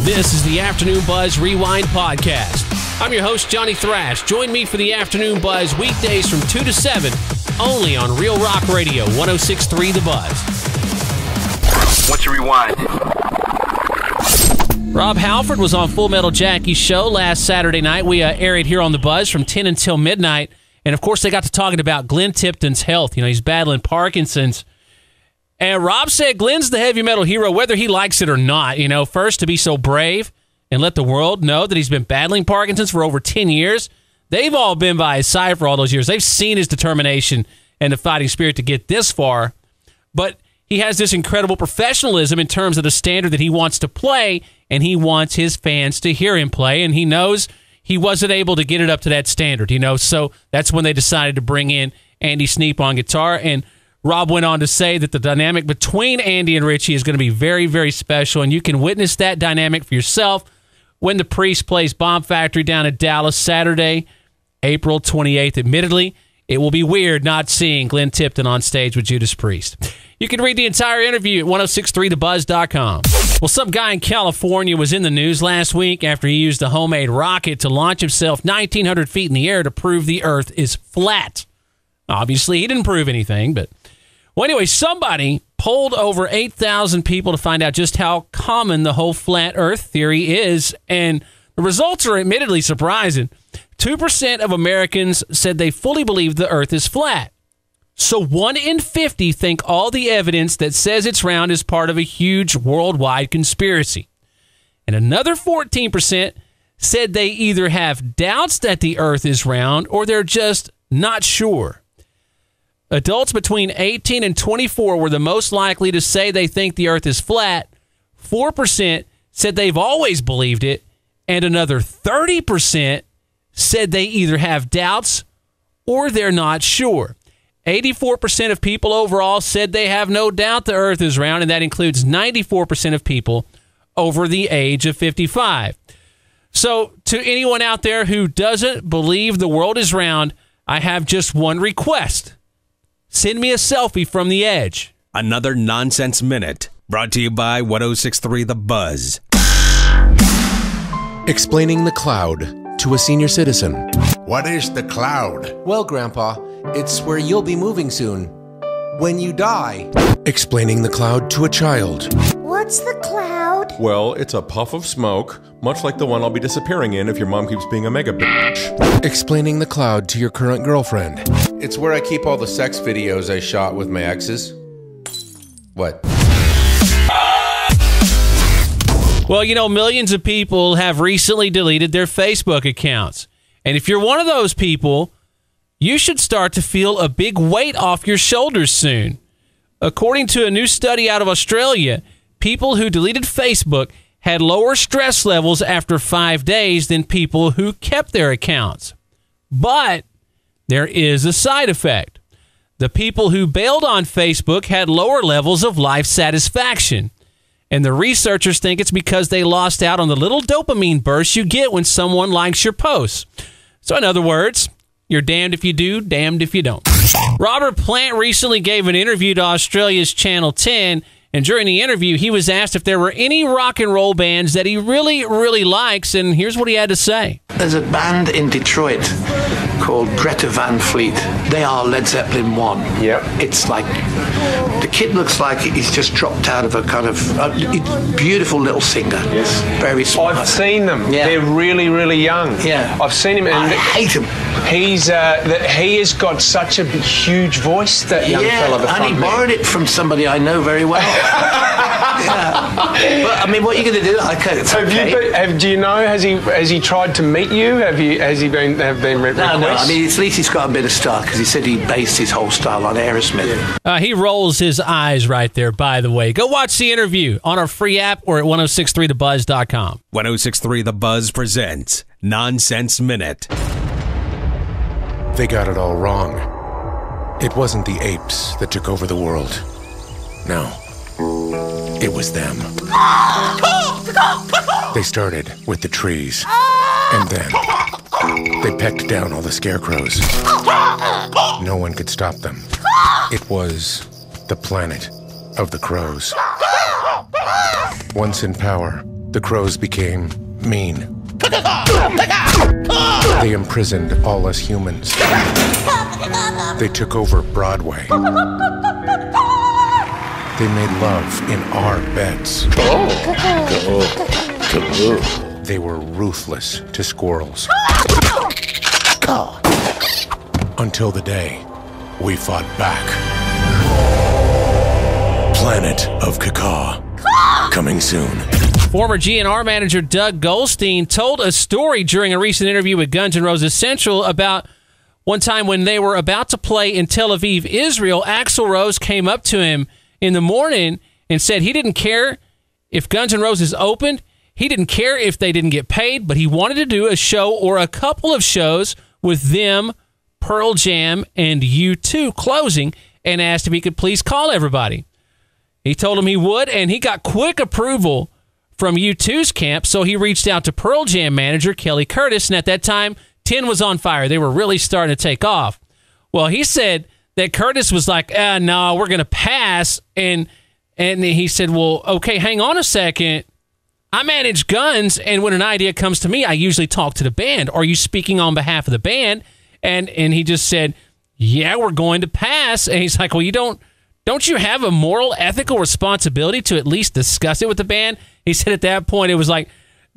This is the Afternoon Buzz Rewind Podcast. I'm your host, Johnny Thrash. Join me for the Afternoon Buzz weekdays from 2 to 7, only on Real Rock Radio, 106.3 The Buzz. What's your rewind? Rob Halford was on Full Metal Jackie's show last Saturday night. We aired it here on The Buzz from 10 until midnight. And, of course, they got to talking about Glenn Tipton's health. You know, he's battling Parkinson's. And Rob said Glenn's the heavy metal hero, whether he likes it or not. You know, first to be so brave and let the world know that he's been battling Parkinson's for over 10 years. They've all been by his side for all those years. They've seen his determination and the fighting spirit to get this far. But he has this incredible professionalism in terms of the standard that he wants to play, and he wants his fans to hear him play, and he knows he wasn't able to get it up to that standard, you know, so that's when they decided to bring in Andy Sneap on guitar, and Rob went on to say that the dynamic between Andy and Richie is going to be very, very special, and you can witness that dynamic for yourself when the Priest plays Bomb Factory down in Dallas Saturday, April 28th. Admittedly, it will be weird not seeing Glenn Tipton on stage with Judas Priest. You can read the entire interview at 1063thebuzz.com. Well, some guy in California was in the news last week after he used a homemade rocket to launch himself 1,900 feet in the air to prove the Earth is flat. Obviously, he didn't prove anything, but... Well, anyway, somebody polled over 8,000 people to find out just how common the whole flat Earth theory is, and the results are admittedly surprising. 2% of Americans said they fully believe the Earth is flat. So 1 in 50 think all the evidence that says it's round is part of a huge worldwide conspiracy. And another 14% said they either have doubts that the Earth is round or they're just not sure. Adults between 18 and 24 were the most likely to say they think the Earth is flat. 4% said they've always believed it. And another 30% said they either have doubts or they're not sure. 84% of people overall said they have no doubt the Earth is round, and that includes 94% of people over the age of 55. So to anyone out there who doesn't believe the world is round, I have just one request. Send me a selfie from the edge. Another Nonsense Minute, brought to you by 1063 The Buzz. Explaining the cloud to a senior citizen. What is the cloud? Well, Grandpa, it's where you'll be moving soon. When you die. Explaining the cloud to a child. What's the cloud? Well, it's a puff of smoke, much like the one I'll be disappearing in if your mom keeps being a mega bitch. Explaining the cloud to your current girlfriend. It's where I keep all the sex videos I shot with my exes. What? Well, you know, millions of people have recently deleted their Facebook accounts. And if you're one of those people, you should start to feel a big weight off your shoulders soon. According to a new study out of Australia, people who deleted Facebook had lower stress levels after 5 days than people who kept their accounts. But there is a side effect. The people who bailed on Facebook had lower levels of life satisfaction. And the researchers think it's because they lost out on the little dopamine burst you get when someone likes your posts. So in other words, you're damned if you do, damned if you don't. Robert Plant recently gave an interview to Australia's Channel 10, and during the interview, he was asked if there were any rock and roll bands that he really, really likes, and here's what he had to say. There's a band in Detroit called Greta Van Fleet. They are Led Zeppelin 1. Yep. It's like, the kid looks like he's just dropped out of a kind of beautiful little singer. Yes. Very smart. I've seen them. Yeah. They're really, really young. Yeah. I've seen him. And I hate him. He has got such a huge voice, that young fella. The and he borrowed it from somebody I know very well. Yeah. But I mean, what are you going to do? Do you know? Has he tried to meet you? Have he been requests? No. I mean, at least he's got a bit of style, because he said he based his whole style on Aerosmith. He rolls his eyes right there, by the way. Go watch the interview on our free app or at 1063thebuzz.com. 1063 The Buzz presents Nonsense Minute. They got it all wrong. It wasn't the apes that took over the world. No. It was them. They started with the trees. And then they pecked down all the scarecrows. No one could stop them. It was the planet of the crows. Once in power, the crows became mean. They imprisoned all us humans. They took over Broadway. They made love in our beds. They were ruthless to squirrels. Until the day we fought back. Planet of Cacaw. Coming soon. Former GNR manager Doug Goldstein told a story during a recent interview with Guns N' Roses Central about one time when they were about to play in Tel Aviv, Israel. Axl Rose came up to him in the morning and said he didn't care if Guns N' Roses opened. He didn't care if they didn't get paid, but he wanted to do a show or a couple of shows with them, Pearl Jam, and U2 closing, and asked if he could please call everybody. He told him he would, and he got quick approval from U2's camp, so he reached out to Pearl Jam manager Kelly Curtis, and at that time, 10 was on fire. They were really starting to take off. Well, he said that Curtis was like, no, we're going to pass, and he said, well, okay, hang on a second. I manage Guns, and when an idea comes to me, I usually talk to the band. Are you speaking on behalf of the band? And he just said, yeah, we're going to pass. And he's like, well, don't you have a moral, ethical responsibility to at least discuss it with the band? He said at that point, it was like,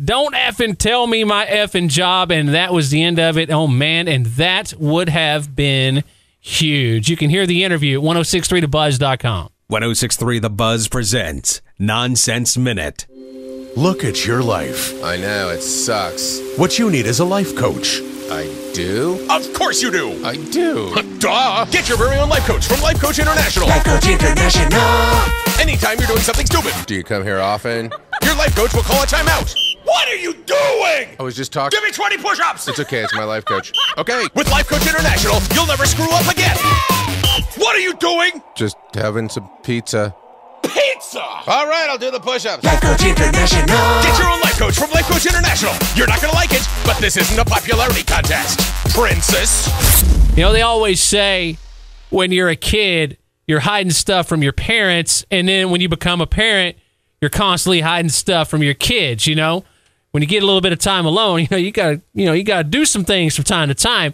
don't effing tell me my effing job, and that was the end of it. Oh, man, and that would have been huge. You can hear the interview at 1063thebuzz.com. 1063 The Buzz presents Nonsense Minute. Look at your life. I know, it sucks. What you need is a life coach. I do? Of course you do. I do. Duh! Get your very own life coach from Life Coach International. Life Coach International. Anytime you're doing something stupid, Do you come here often? your life coach will call a timeout. What are you doing? I was just talking. Give me 20 push-ups. It's okay, it's my life coach. Okay. With Life Coach International, you'll never screw up again. What are you doing? Just having some pizza. Pizza! All right, I'll do the push-ups. Life Coach International. Get your own life coach from Life Coach International. You're not going to like it, but this isn't a popularity contest, princess. You know, they always say when you're a kid, you're hiding stuff from your parents, and then when you become a parent, you're constantly hiding stuff from your kids, you know? When you get a little bit of time alone, you gotta do some things from time to time.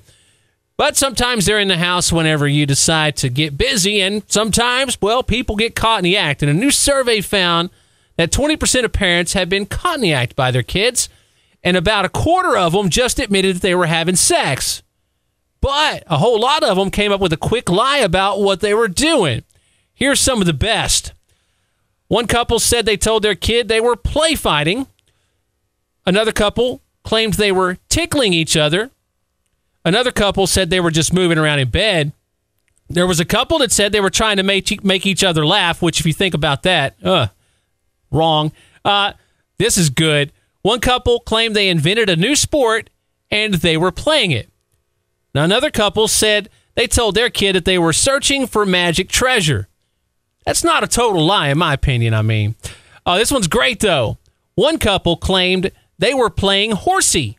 But sometimes they're in the house whenever you decide to get busy, and sometimes, well, people get caught in the act. And a new survey found that 20% of parents have been caught in the act by their kids, and about a quarter of them just admitted that they were having sex. But a whole lot of them came up with a quick lie about what they were doing. Here's some of the best. One couple said they told their kid they were play fighting. Another couple claimed they were tickling each other. Another couple said they were just moving around in bed. There was a couple that said they were trying to make each other laugh, which if you think about that, wrong. This is good. One couple claimed they invented a new sport and they were playing it. Now, another couple said they told their kid that they were searching for magic treasure. That's not a total lie, in my opinion, I mean. This one's great, though. One couple claimed they were playing horsey.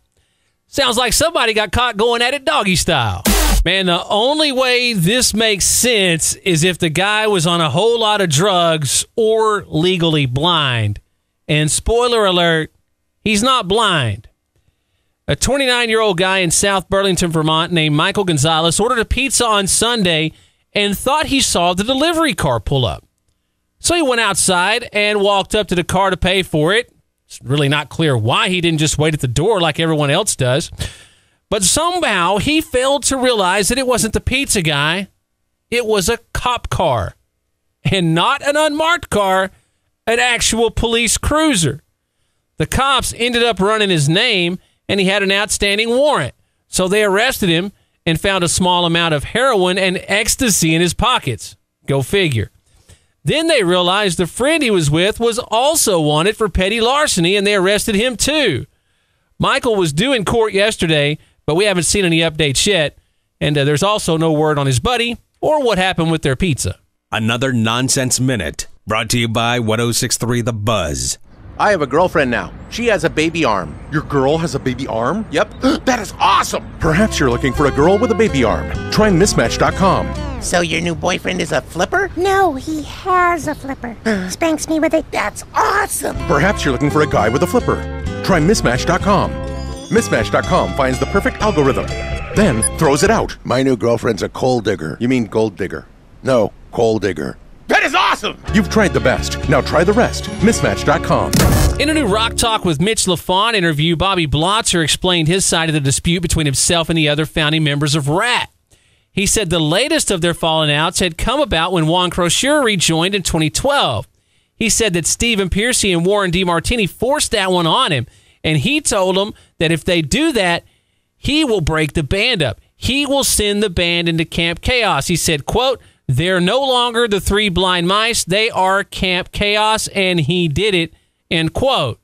Sounds like somebody got caught going at it doggy style. Man, the only way this makes sense is if the guy was on a whole lot of drugs or legally blind. And spoiler alert, he's not blind. A 29-year-old guy in South Burlington, Vermont, named Michael Gonzalez ordered a pizza on Sunday and thought he saw the delivery car pull up. So he went outside and walked up to the car to pay for it. It's really not clear why he didn't just wait at the door like everyone else does. But somehow he failed to realize that it wasn't the pizza guy. It was a cop car. And not an unmarked car, an actual police cruiser. The cops ended up running his name, and he had an outstanding warrant. So they arrested him and found a small amount of heroin and ecstasy in his pockets. Go figure. Then they realized the friend he was with was also wanted for petty larceny, and they arrested him too. Michael was due in court yesterday, but we haven't seen any updates yet, and there's also no word on his buddy or what happened with their pizza. Another Nonsense Minute, brought to you by 1063 The Buzz. I have a girlfriend now. She has a baby arm. Your girl has a baby arm? Yep. That is awesome! Perhaps you're looking for a girl with a baby arm. Try Mismatch.com. So your new boyfriend is a flipper? No, he has a flipper. Spanks me with it. That's awesome. Perhaps you're looking for a guy with a flipper. Try Mismatch.com. Mismatch.com finds the perfect algorithm, then throws it out. My new girlfriend's a coal digger. You mean gold digger? No, coal digger. That is awesome. You've tried the best. Now try the rest. Mismatch.com. In a new Rock Talk with Mitch LaFon interview, Bobby Blotzer explained his side of the dispute between himself and the other founding members of Ratt. He said the latest of their falling outs had come about when Juan Crocier rejoined in 2012. He said that Stephen Pearcy and Warren DeMartini forced that one on him, and he told them that if they do that, he will break the band up. He will send the band into Camp Chaos. He said, quote, "They're no longer the Three Blind Mice. They are Camp Chaos, and he did it," end quote.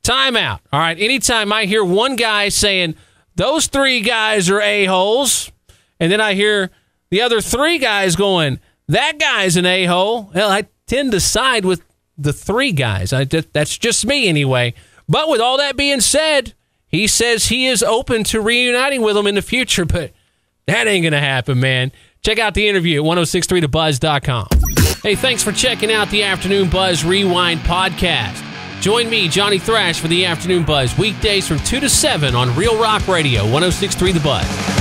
Timeout. All right, anytime I hear one guy saying, those three guys are a-holes, and then I hear the other three guys going, that guy's an a-hole, well, I tend to side with the three guys. That's just me anyway. But with all that being said, he says he is open to reuniting with them in the future, but that ain't going to happen, man. Check out the interview at 1063thebuzz.com. Hey, thanks for checking out the Afternoon Buzz Rewind podcast. Join me, Johnny Thrash, for the Afternoon Buzz, weekdays from 2 to 7 on Real Rock Radio, 1063 The Buzz.